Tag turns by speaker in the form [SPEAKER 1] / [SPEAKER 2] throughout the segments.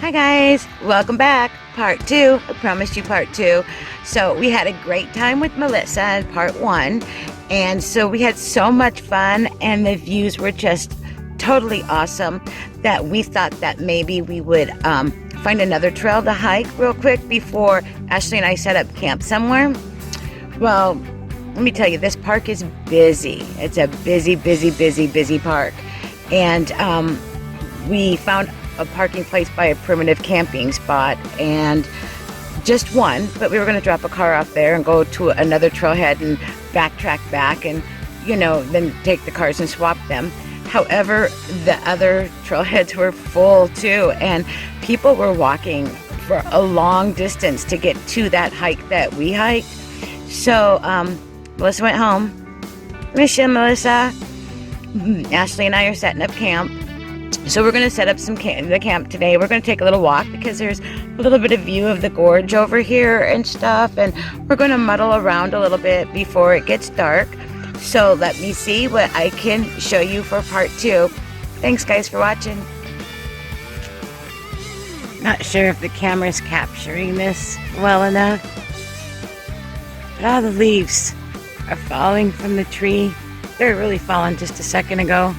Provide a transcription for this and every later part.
[SPEAKER 1] Hi guys, welcome back. Part 2. I promised you part 2. So we had a great time with Melissa in part 1. And so we had so much fun and the views were just totally awesome that we thought that maybe we would find another trail to hike real quick before Ashley and I set up camp somewhere. Well, let me tell you, this park is busy. It's a busy park. And we found a parking place by a primitive camping spot, and just one, but we were going to drop a car off there and go to another trailhead and backtrack back and, you know, then take the cars and swap them. However, the other trailheads were full too, and people were walking for a long distance to get to that hike that we hiked. So Melissa went home. Mission, Melissa. Ashley and I are setting up camp. So we're going to set up the camp today. We're going to take a little walk because there's a little bit of view of the gorge over here and stuff. And we're going to muddle around a little bit before it gets dark. So let me see what I can show you for part 2. Thanks guys for watching. Not sure if the camera's capturing this well enough. But all the leaves are falling from the tree. They were really falling just a second ago.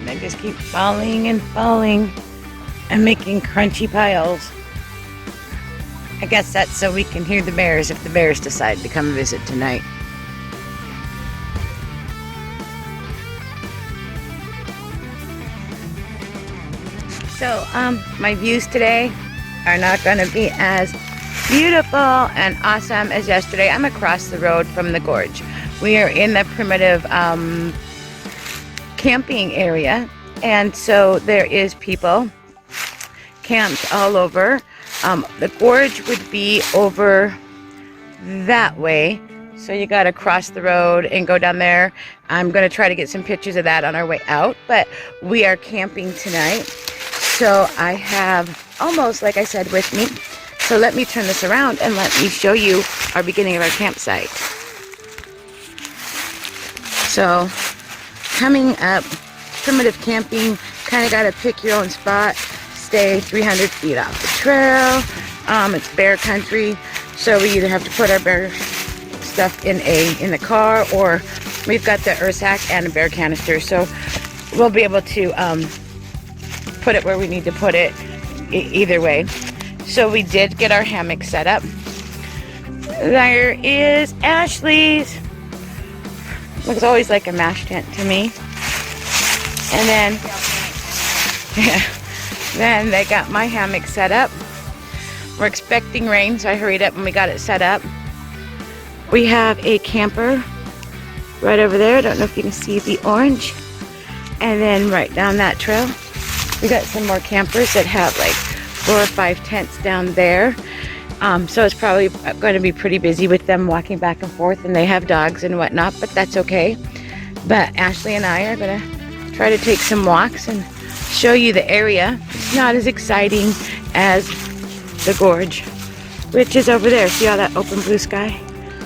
[SPEAKER 1] They just keep falling and falling and making crunchy piles. I guess that's so we can hear the bears if the bears decide to come visit tonight. So my views today are not going to be as beautiful and awesome as yesterday. I'm across the road from the gorge. We are in the primitive camping area, and so there is people camped all over. The gorge would be over that way, so you got to cross the road and go down there. I'm going to try to get some pictures of that on our way out, but we are camping tonight, so I have almost, like I said, with me. So let me turn this around and let me show you our beginning of our campsite. So coming up, primitive camping, kind of got to pick your own spot, stay 300 feet off the trail. It's bear country, so we either have to put our bear stuff in the car, or we've got the earth sack and a bear canister, so we'll be able to put it where we need to put it either way. So we did get our hammock set up. There is Ashley's. Looks always like a mash tent to me. And then, then they got my hammock set up. We're expecting rain, so I hurried up and we got it set up. We have a camper right over there. I don't know if you can see the orange. And then right down that trail, we got some more campers that have like 4 or 5 tents down there. So it's probably going to be pretty busy with them walking back and forth, and they have dogs and whatnot, but that's okay. But Ashley and I are going to try to take some walks and show you the area. It's not as exciting as the gorge, which is over there. See all that open blue sky?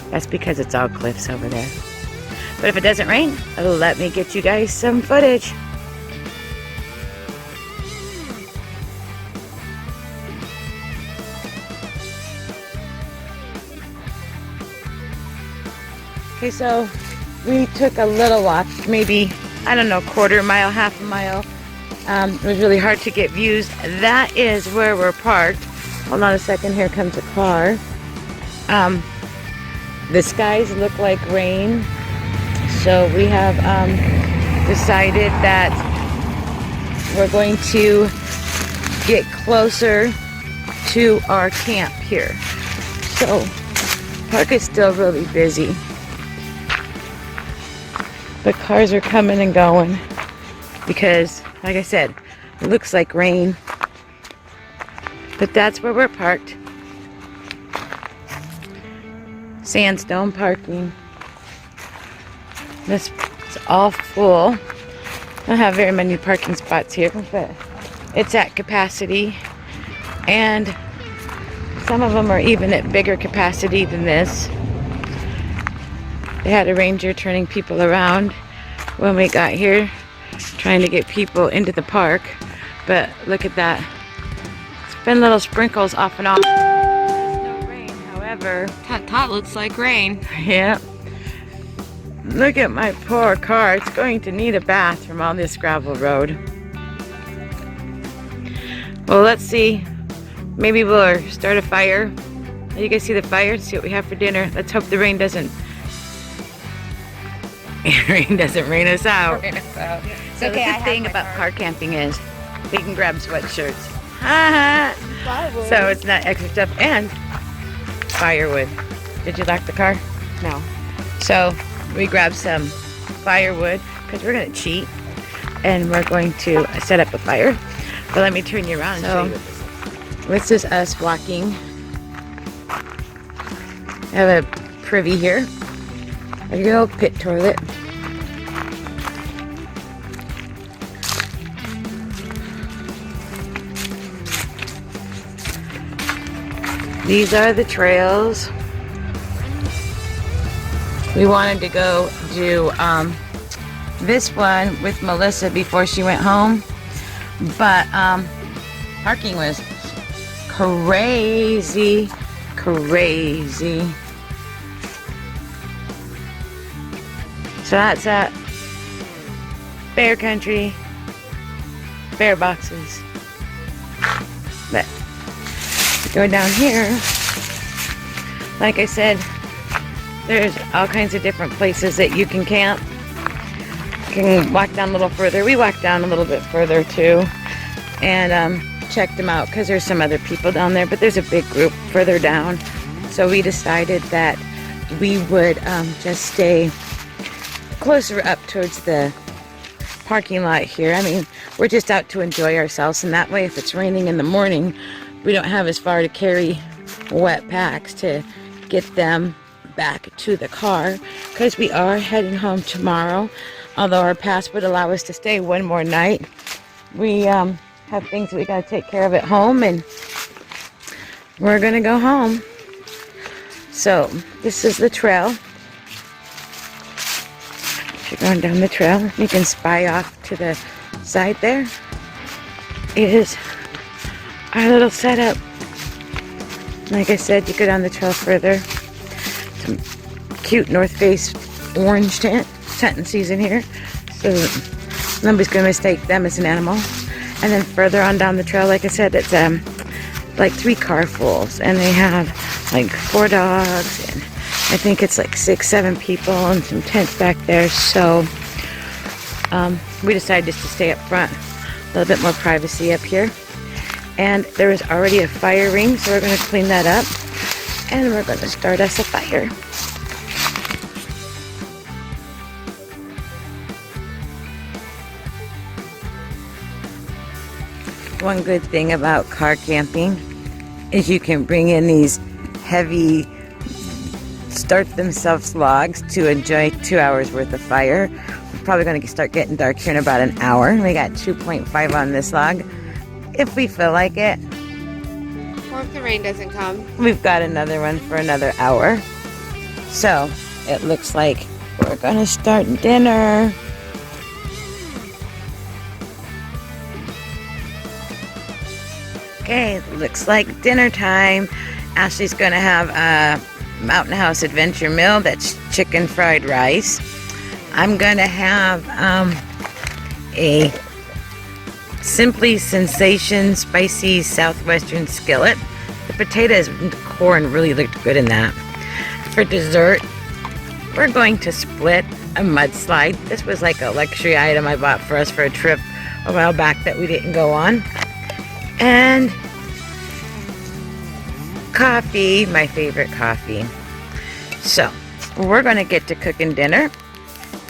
[SPEAKER 1] That's because it's all cliffs over there. But if it doesn't rain, let me get you guys some footage. Okay, so we took a little walk, maybe, I don't know, quarter mile, half a mile. It was really hard to get views. That is where we're parked. Hold on a second, here comes a car. The skies look like rain, so we have decided that we're going to get closer to our camp here. So, the park is still really busy. The cars are coming and going because, like I said, it looks like rain. But that's where we're parked. Sandstone parking. This is all full. I don't have very many parking spots here, but it's at capacity. And some of them are even at bigger capacity than this. They had a ranger turning people around when we got here, trying to get people into the park. But look at that. Been little sprinkles off and off. There's no rain, however.
[SPEAKER 2] That looks like rain.
[SPEAKER 1] Yeah. Look at my poor car. It's going to need a bath from all this gravel road. Well, let's see. Maybe we'll start a fire. You guys see the fire? See what we have for dinner. Let's hope the rain doesn't rain us out. So the good thing about car camping is we can grab sweatshirts. So it's not extra stuff, and firewood. Did you lock the car?
[SPEAKER 2] No.
[SPEAKER 1] So we grabbed some firewood because we're going to cheat, and we're going to set up a fire. But let me turn you around and show you what this is. Us walking. I have a privy here. A good old pit toilet. These are the trails. We wanted to go do this one with Melissa before she went home, but parking was crazy. So that's at bear country, bear boxes. But go down here, like I said, there's all kinds of different places that you can camp. You can walk down a little further. We walked down a little bit further too, and checked them out because there's some other people down there, but there's a big group further down. So we decided that we would just stay closer up towards the parking lot here. I mean, we're just out to enjoy ourselves, and that way if it's raining in the morning, we don't have as far to carry wet packs to get them back to the car, because we are heading home tomorrow. Although our pass would allow us to stay one more night, we have things we got to take care of at home, and we're gonna go home. So this is the trail. If you're going down the trail, you can spy off to the side there. It is our little setup. Like I said, you go down the trail further. Some cute North Face orange hunting season here, so nobody's gonna mistake them as an animal. And then further on down the trail, like I said, it's like 3 carfuls, and they have like 4 dogs, and I think it's like 6-7 people, and some tents back there. So we decided just to stay up front, a little bit more privacy up here. And there is already a fire ring, so we're going to clean that up, and we're going to start us a fire. One good thing about car camping is you can bring in these heavy start themselves logs to enjoy 2 hours worth of fire. We're probably going to start getting dark here in about an hour. We got 2.5 on this log. If we feel like it.
[SPEAKER 2] Or if the rain doesn't come.
[SPEAKER 1] We've got another one for another hour. So it looks like we're going to start dinner. Okay, looks like dinner time. Ashley's going to have a Mountain House Adventure Meal. That's chicken fried rice. I'm going to have a Simply Sensation Spicy Southwestern Skillet. The potatoes and corn really looked good in that. For dessert, we're going to split a mudslide. This was like a luxury item I bought for us for a trip a while back that we didn't go on. And coffee, my favorite coffee. So we're going to get to cooking dinner,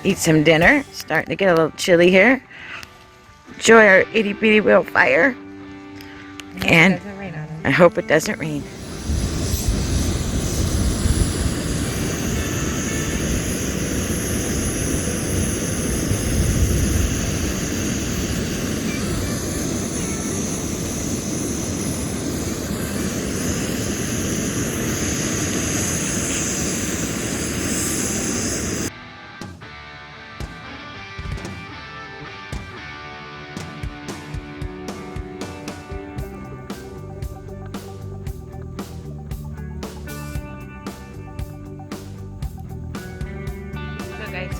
[SPEAKER 1] eat some dinner. Starting to get a little chilly here. Enjoy our itty bitty little fire, and I hope it doesn't rain.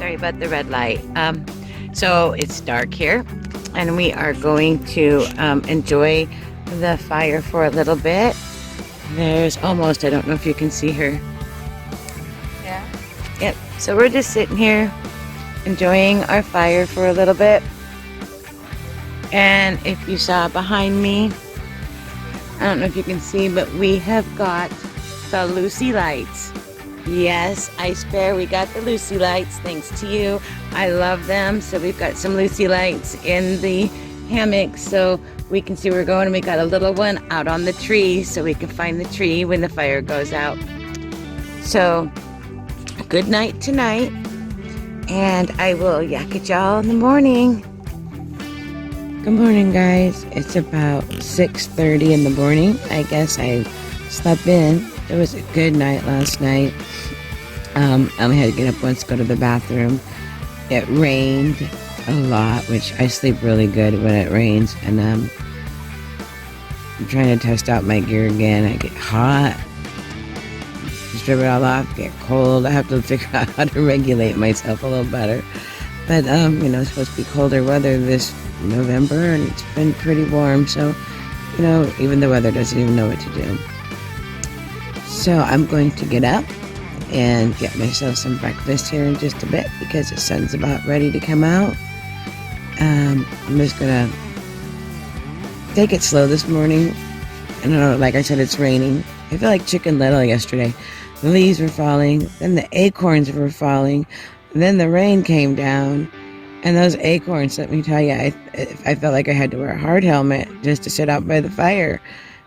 [SPEAKER 1] Sorry about the red light. So it's dark here, and we are going to enjoy the fire for a little bit. There's almost, I don't know if you can see her.
[SPEAKER 2] Yeah.
[SPEAKER 1] Yep, so we're just sitting here enjoying our fire for a little bit. And if you saw behind me, I don't know if you can see, but we have got the Lucy lights. Yes, Ice Bear, we got the Lucy lights thanks to you. I love them. So we've got some Lucy lights in the hammock so we can see where we're going. And we got a little one out on the tree so we can find the tree when the fire goes out. So good night tonight, and I will yak at y'all in the morning. Good morning, guys. It's about 6:30 in the morning. I guess I slept in. It was a good night last night. I only had to get up once to go to the bathroom. It rained a lot, which I sleep really good when it rains. And I'm trying to test out my gear again. I get hot, strip it all off, get cold. I have to figure out how to regulate myself a little better. But you know, it's supposed to be colder weather this November, and it's been pretty warm. So, you know, even the weather doesn't even know what to do. So I'm going to get up and get myself some breakfast here in just a bit because the sun's about ready to come out. I'm just gonna take it slow this morning. I don't know, like I said, it's raining. I feel like Chicken Little yesterday. The leaves were falling, then the acorns were falling, and then the rain came down. And those acorns, let me tell you, I felt like I had to wear a hard helmet just to sit out by the fire.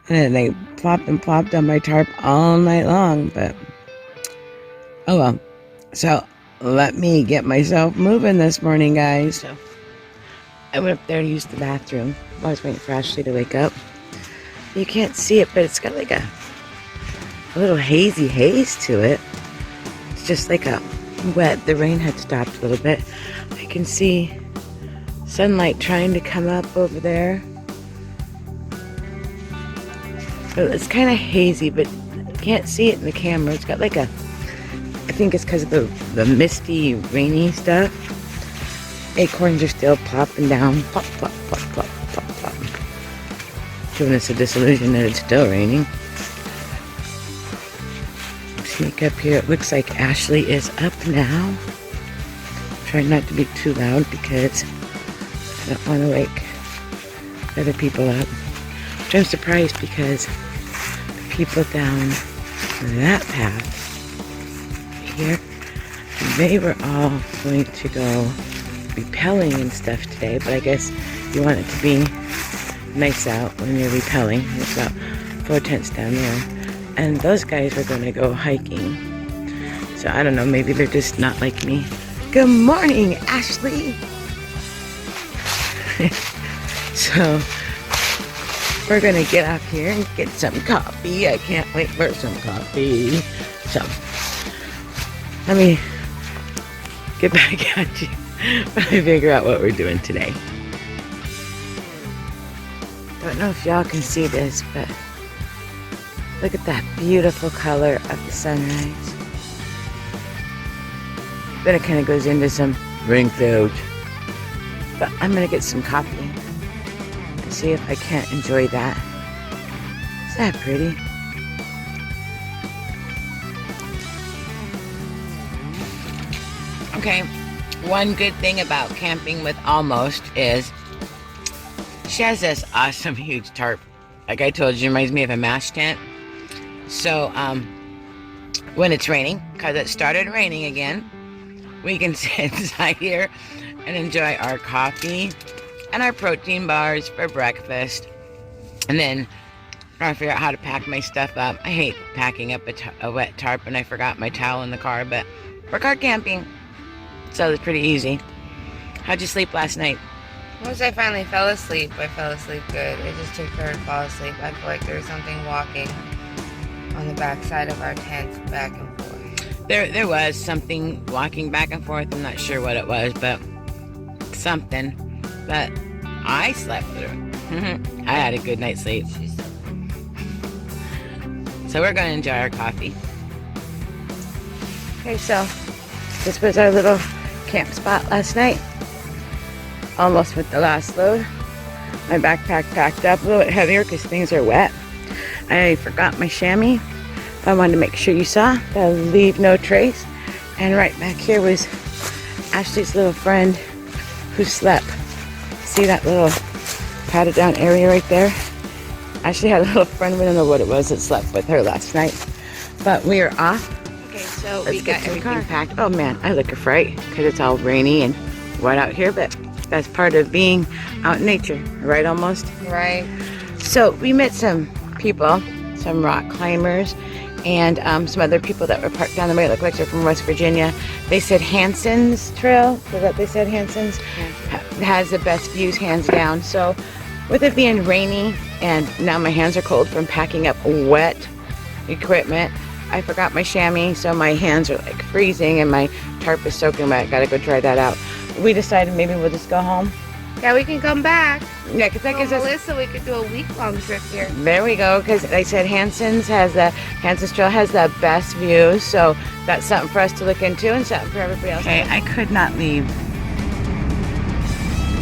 [SPEAKER 1] And then they plopped and plopped on my tarp all night long, but oh well. So let me get myself moving this morning, guys. So I went up there to use the bathroom. I was waiting for Ashley to wake up. You can't see it, but it's got like a little hazy haze to it. It's just like a wet. The rain had stopped a little bit. I can see sunlight trying to come up over there. It's kind of hazy, but you can't see it in the camera. It's got like a, I think it's because of the misty, rainy stuff. Acorns are still plopping down. Plop, plop, plop, plop, plop, plop. Giving us a disillusion that it's still raining. Sneak up here. It looks like Ashley is up now. Trying not to be too loud because I don't want to wake other people up. Which I'm surprised because the people down that path here, they were all going to go rappelling and stuff today, but I guess you want it to be nice out when you're rappelling. It's about 4 tenths down there. And those guys were going to go hiking. So I don't know, maybe they're just not like me. Good morning, Ashley! So we're gonna get up here and get some coffee. I can't wait for some coffee. So let me get back at you when I figure out what we're doing today. Don't know if y'all can see this, but look at that beautiful color of the sunrise. Then it kind of goes into some rain clouds. But I'm gonna get some coffee and see if I can't enjoy that. Is that pretty? Okay, one good thing about camping with Almost is she has this awesome huge tarp. Like I told you, it reminds me of a mash tent. So when it's raining, because it started raining again, we can sit inside here and enjoy our coffee and our protein bars for breakfast. And then trying to figure out how to pack my stuff up. I hate packing up a wet tarp, and I forgot my towel in the car, but we're car camping, so it's pretty easy. How'd you sleep last night?
[SPEAKER 2] Once I finally fell asleep, I fell asleep good. It just took her to fall asleep. I feel like there was something walking on the back side of our tent back and forth.
[SPEAKER 1] There was something walking back and forth. I'm not sure what it was, but something. But I slept through it. I had a good night's sleep. So we're going to enjoy our coffee. Okay, so this was our little camp spot last night. Almost with the last load. My backpack packed up a little bit heavier because things are wet. I forgot my chamois. I wanted to make sure you saw that leave no trace. And right back here was Ashley's little friend who slept. See that little padded down area right there? Ashley had a little friend, we don't know what it was, that slept with her last night. But we are off. Okay, so let's get everything packed. Oh man, I look a fright because it's all rainy and wet out here, but that's part of being out in nature, right? Almost.
[SPEAKER 2] Right.
[SPEAKER 1] So we met some people, some rock climbers, and some other people that were parked down the way. It looked like they're from West Virginia. They said Hanson's Trail, is that they said Hanson's? Has the best views hands down. So with it being rainy and now my hands are cold from packing up wet equipment, I forgot my chamois, so my hands are like freezing and my tarp is soaking wet. Gotta go try that out. We decided maybe we'll just go home.
[SPEAKER 2] Yeah, we can come back.
[SPEAKER 1] Yeah, because that gives us...
[SPEAKER 2] Melissa, we could do a week-long trip here.
[SPEAKER 1] There we go, because they said Hanson's Trail has the best views, so that's something for us to look into and something for everybody else. Okay, I could not leave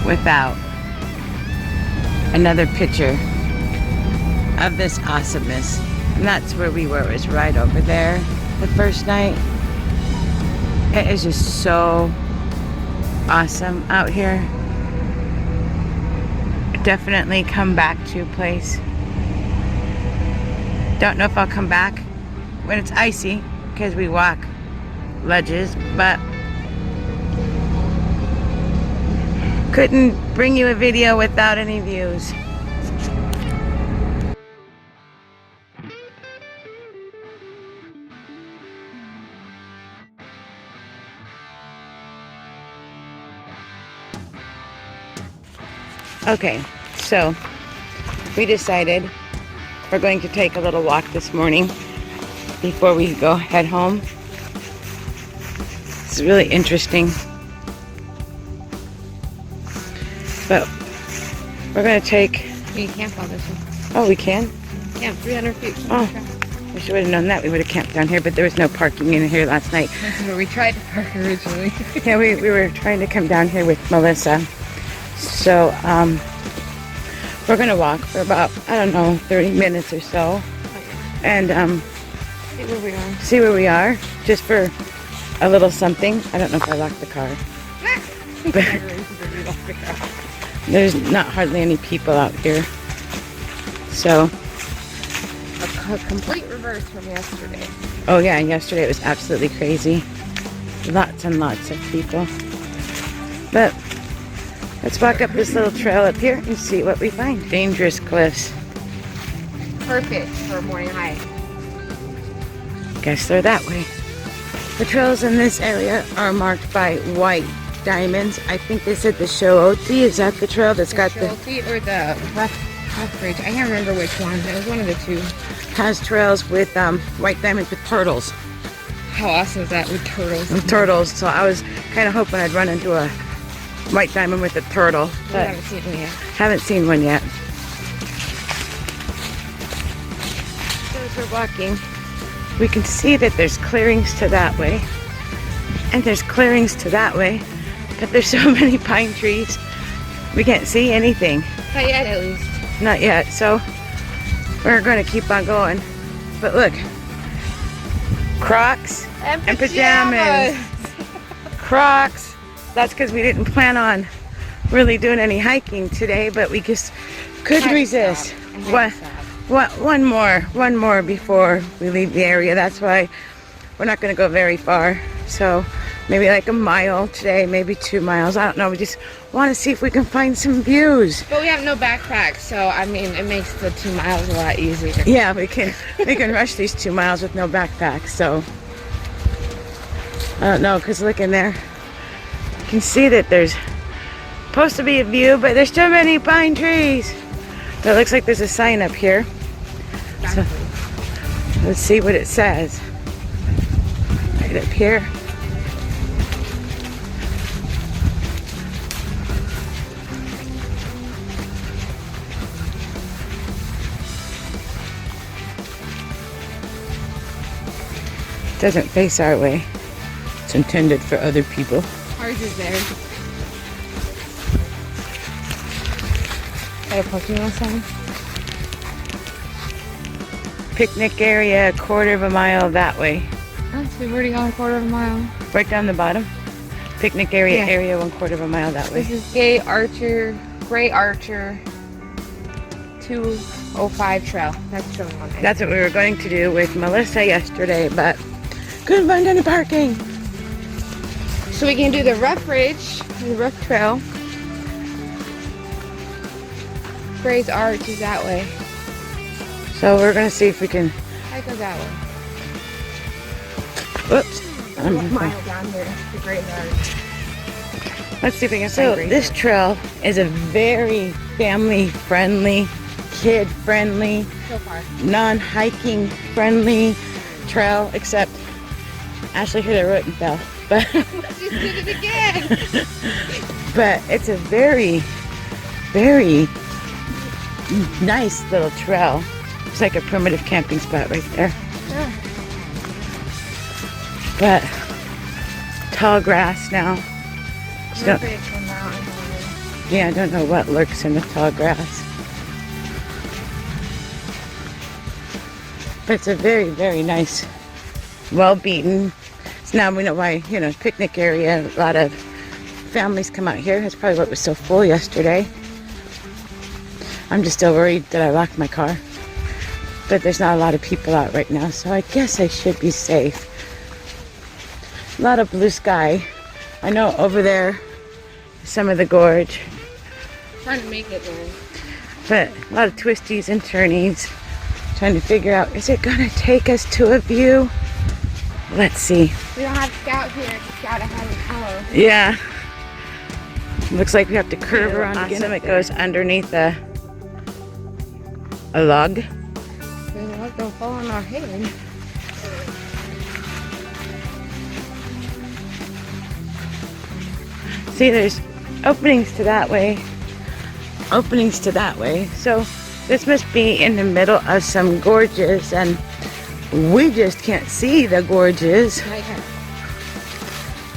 [SPEAKER 1] without another picture of this awesomeness. And that's where we were. It was right over there the first night. It is just so awesome out here. Definitely come back to a place. Don't know if I'll come back when it's icy because we walk ledges, but couldn't bring you a video without any views. Okay, so we decided we're going to take a little walk this morning before we go head home. It's really interesting. But we're going to take...
[SPEAKER 2] We can camp on this one.
[SPEAKER 1] Oh, we can?
[SPEAKER 2] Camp 300 feet.
[SPEAKER 1] Oh, we should have known that. We would have camped down here, but there was no parking in here last night.
[SPEAKER 2] This is where we tried to park originally.
[SPEAKER 1] Yeah, we were trying to come down here with Melissa. So, we're going to walk for about, I don't know, 30 minutes or so. And,
[SPEAKER 2] see where we are.
[SPEAKER 1] See where we are, just for a little something. I don't know if I locked the car. There's not hardly any people out here. So.
[SPEAKER 2] A complete reverse from yesterday.
[SPEAKER 1] Oh yeah, yesterday it was absolutely crazy. Lots and lots of people. But let's walk up this little trail up here and see what we find. Dangerous cliffs.
[SPEAKER 2] Perfect for a morning hike.
[SPEAKER 1] Guess they're that way. The trails in this area are marked by white diamonds. I think they said the Shooti. Is that the trail that's got the...
[SPEAKER 2] Shooti or the Rough Ridge. I can't remember which one. It was one of the two.
[SPEAKER 1] Has trails with white diamonds with turtles.
[SPEAKER 2] How awesome is that with turtles?
[SPEAKER 1] With turtles. So I was kind of hoping I'd run into a white diamond with a turtle.
[SPEAKER 2] But haven't seen one yet.
[SPEAKER 1] Haven't seen one yet. As we're walking, we can see that there's clearings to that way. And there's clearings to that way. But there's so many pine trees, we can't see anything.
[SPEAKER 2] Not yet, at least.
[SPEAKER 1] Not yet. So we're going to keep on going. But look. Crocs and pajamas. Crocs. That's because we didn't plan on really doing any hiking today, but we just couldn't resist. One more before we leave the area. That's why we're not going to go very far. So maybe like a mile today, maybe 2 miles. I don't know. We just want to see if we can find some views.
[SPEAKER 2] But we have no backpack, so I mean, it makes the 2 miles a lot easier.
[SPEAKER 1] Yeah, we can rush these 2 miles with no backpack. So I don't know, because look in there. You can see that there's supposed to be a view, but there's too many pine trees. But it looks like there's a sign up here. So let's see what it says. Right up here. Doesn't face our way. It's intended for other people.
[SPEAKER 2] Ours is there. Got a Pokemon sign?
[SPEAKER 1] Picnic area, a quarter of a mile that way.
[SPEAKER 2] Oh, so we've already gone a quarter of a mile.
[SPEAKER 1] Right down the bottom. Picnic area,
[SPEAKER 2] Yeah.
[SPEAKER 1] area, 1/4 of a mile that way.
[SPEAKER 2] This is Gray Archer 205 Trail. That's showing on there.
[SPEAKER 1] That's what we were going to do with Melissa yesterday, but couldn't find any parking.
[SPEAKER 2] So we can do the Rough Ridge, the Rough Trail. Gray's Arch is that way.
[SPEAKER 1] So we're gonna see if we can.
[SPEAKER 2] I go that way.
[SPEAKER 1] Whoops.
[SPEAKER 2] There's a mile down here to Gray's Arch.
[SPEAKER 1] Let's see if we can. So this trail is a very family-friendly, kid-friendly,
[SPEAKER 2] So far.
[SPEAKER 1] non-hiking friendly trail, except Ashley hit a root and fell. But
[SPEAKER 2] She did it again.
[SPEAKER 1] but it's a very, very nice little trail. It's like a primitive camping spot right there.
[SPEAKER 2] Yeah.
[SPEAKER 1] But tall grass now. So don't-
[SPEAKER 2] Ridge from mountain.
[SPEAKER 1] yeah, I don't know what lurks in the tall grass. But it's a very, very nice, well-beaten. So now we know why, picnic area. A lot of families come out here. That's probably what was so full yesterday. I'm just still worried that I locked my car. But there's not a lot of people out right now, so I guess I should be safe. A lot of blue sky. I know over there, some of the gorge,
[SPEAKER 2] Trying to make it there.
[SPEAKER 1] but a lot of twisties and turnies. Trying to figure out, is it gonna take us to a view? Let's see.
[SPEAKER 2] We don't have Scout here. Scout has an hour.
[SPEAKER 1] Yeah. Looks like we have to curve around again. It goes underneath a log.
[SPEAKER 2] There's a lot don't fall on our head.
[SPEAKER 1] See, there's openings to that way, openings to that way. So this must be in the middle of some gorges, and we just can't see the gorges.
[SPEAKER 2] Right here.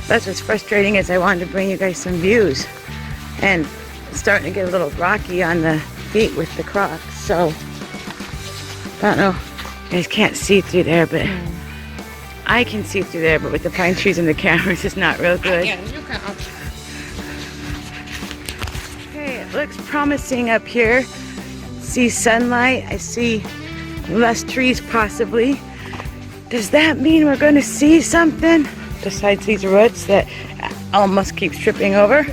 [SPEAKER 1] That's what's frustrating, is I wanted to bring you guys some views, and it's starting to get a little rocky on the feet with the Crocs. So I don't know, you guys can't see through there, but I can see through there. But with the pine trees and the cameras, it's not real good.
[SPEAKER 2] Yeah, you can.
[SPEAKER 1] Okay, it looks promising up here. See sunlight. I see less trees possibly. Does that mean we're going to see something besides these roots that almost keeps tripping over?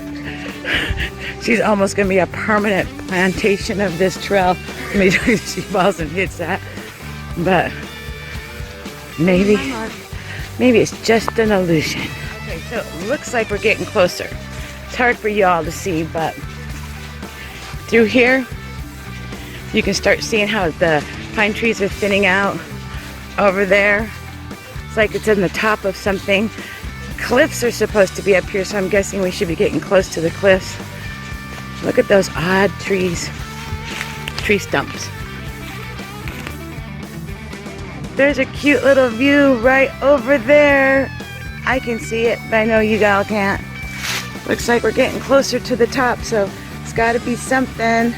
[SPEAKER 1] She's almost going to be a permanent plantation of this trail. Maybe she falls and hits that. But maybe it's just an illusion. Okay, so it looks like we're getting closer. It's hard for y'all to see, but through here, you can start seeing how the pine trees are thinning out. Over there, it's like it's in the top of something. Cliffs are supposed to be up here, so I'm guessing we should be getting close to the cliffs. Look at those odd trees, tree stumps. There's a cute little view right over there. I can see it, but I know you all can't. Looks like we're getting closer to the top, so it's got to be something.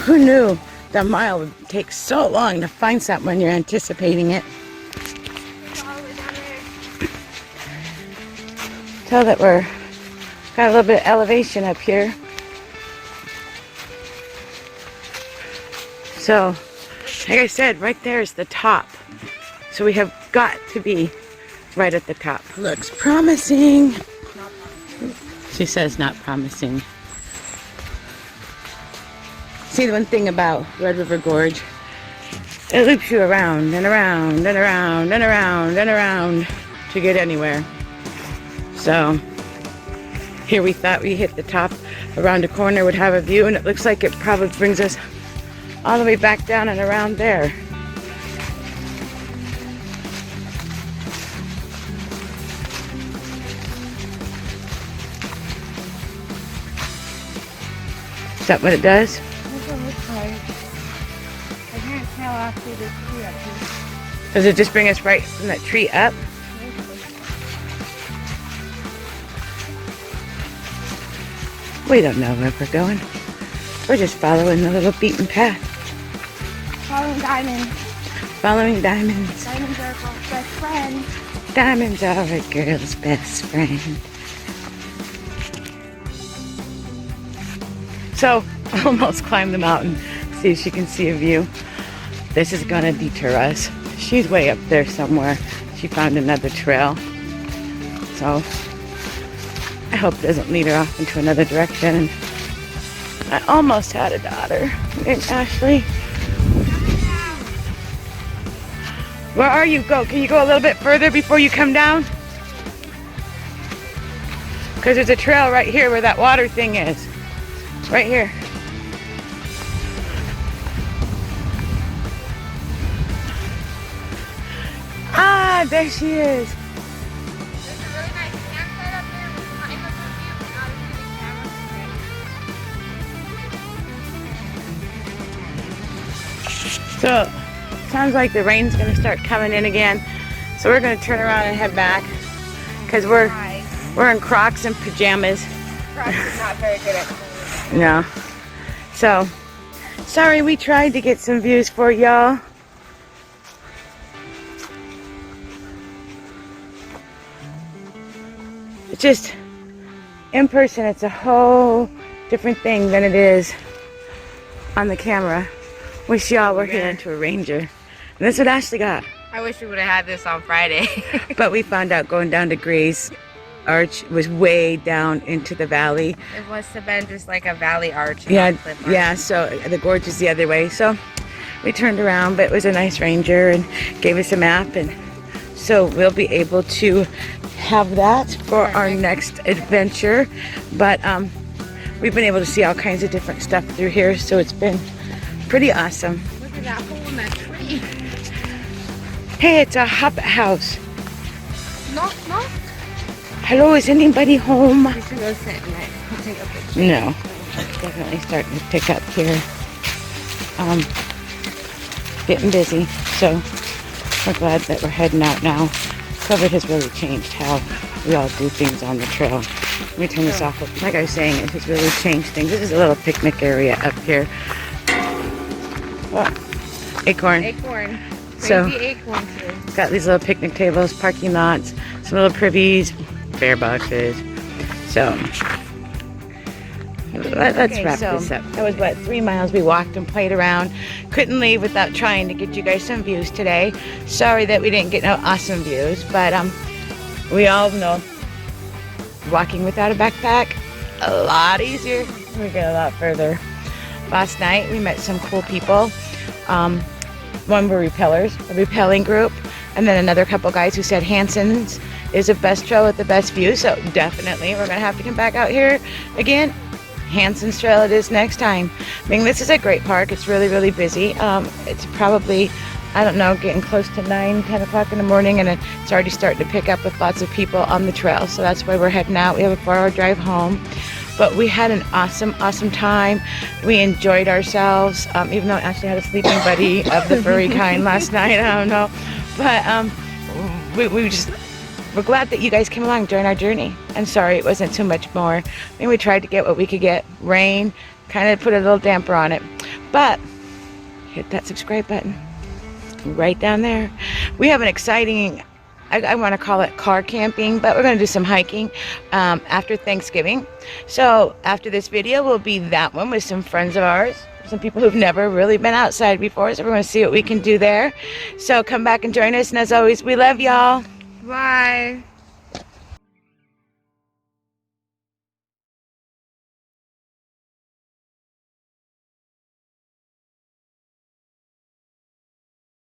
[SPEAKER 1] Who knew the mile would take so long to find something when you're anticipating it? Tell that we're got a little bit of elevation up here. So, like I said, right there is the top. So we have got to be right at the top. Looks promising. She says not promising. See, the one thing about Red River Gorge, it loops you around and around and around and around and around to get anywhere. So here we thought we hit the top, around a corner would have a view, and it looks like it probably brings us all the way back down and around there. Is that what it does?
[SPEAKER 2] That's what it looks like. I can't tell after this tree up here.
[SPEAKER 1] Does it just bring us right from that tree up?
[SPEAKER 2] Yeah.
[SPEAKER 1] We don't know where we're going. We're just following the little beaten path.
[SPEAKER 3] Following diamonds.
[SPEAKER 1] Following diamonds.
[SPEAKER 3] Diamonds are our girl's best friend.
[SPEAKER 1] Diamonds are a girl's best friend. So, almost climbed the mountain. See if she can see a view. This is gonna deter us. She's way up there somewhere. She found another trail. So, I hope it doesn't lead her off into another direction. I almost had a daughter named Ashley. Where are you? Can you go a little bit further before you come down? Because there's a trail right here where that water thing is. Right here. Ah, there she is.
[SPEAKER 3] There's a really nice campsite up there with behind us with you, but not a
[SPEAKER 1] So, sounds like the rain's gonna start coming in again. So we're gonna turn around and head back because we're in Crocs and pajamas.
[SPEAKER 3] Crocs is not very good at cleaning.
[SPEAKER 1] No. So, sorry we tried to get some views for y'all. It's just, in person, it's a whole different thing than it is on the camera. Wish y'all were here into a Ranger. And that's what Ashley got.
[SPEAKER 2] I wish we would have had this on Friday.
[SPEAKER 1] But we found out going down to Gray's Arch was way down into the valley.
[SPEAKER 2] It must have been just like a valley arch. And
[SPEAKER 1] Yeah,
[SPEAKER 2] not cliff arch.
[SPEAKER 1] yeah, so the gorge is the other way. So we turned around, but it was a nice Ranger and gave us a map. And so we'll be able to have that for our next adventure. But we've been able to see all kinds of different stuff through here. So it's been pretty awesome.
[SPEAKER 3] Look at that hole in that tree.
[SPEAKER 1] Hey, it's a hobbit house.
[SPEAKER 3] Knock, knock.
[SPEAKER 1] Hello, is anybody home?
[SPEAKER 3] We should go sit in it. We'll take a picture.
[SPEAKER 1] No, definitely starting to pick up here. Getting busy, so we're glad that we're heading out now. COVID has really changed how we all do things on the trail. Let me turn this off. Like I was saying, it has really changed things. This is a little picnic area up here. Oh, acorn.
[SPEAKER 3] Acorn.
[SPEAKER 1] So-
[SPEAKER 3] Crazy acorn tree.
[SPEAKER 1] Got these little picnic tables, parking lots, some little privies, bear boxes. So let's wrap this up. That was what, 3 miles we walked and played around. Couldn't leave without trying to get you guys some views today. Sorry that we didn't get no awesome views, but we all know walking without a backpack a lot easier. We get a lot further. Last night we met some cool people. One were repellers, a repelling group, and then another couple guys who said Hanson's is the best trail with the best view. So definitely we're gonna have to come back out here again. Hanson's Trail it is next time. I mean, this is a great park. It's really, really busy. It's probably, I don't know, getting close to 9, 10 o'clock in the morning, and it's already starting to pick up with lots of people on the trail. So that's why we're heading out. We have a 4-hour drive home. But we had an awesome, awesome time. We enjoyed ourselves, even though Ashley had a sleeping buddy of the furry kind last night. I don't know. But we're glad that you guys came along during our journey. And sorry it wasn't too much more. I mean, we tried to get what we could get. Rain kind of put a little damper on it. But hit that subscribe button right down there. We have an exciting, I want to call it car camping, but we're going to do some hiking after Thanksgiving. So after this video will be that one with some friends of ours, some people who've never really been outside before. So we're going to see what we can do there. So come back and join us. And as always, we love y'all.
[SPEAKER 2] Bye.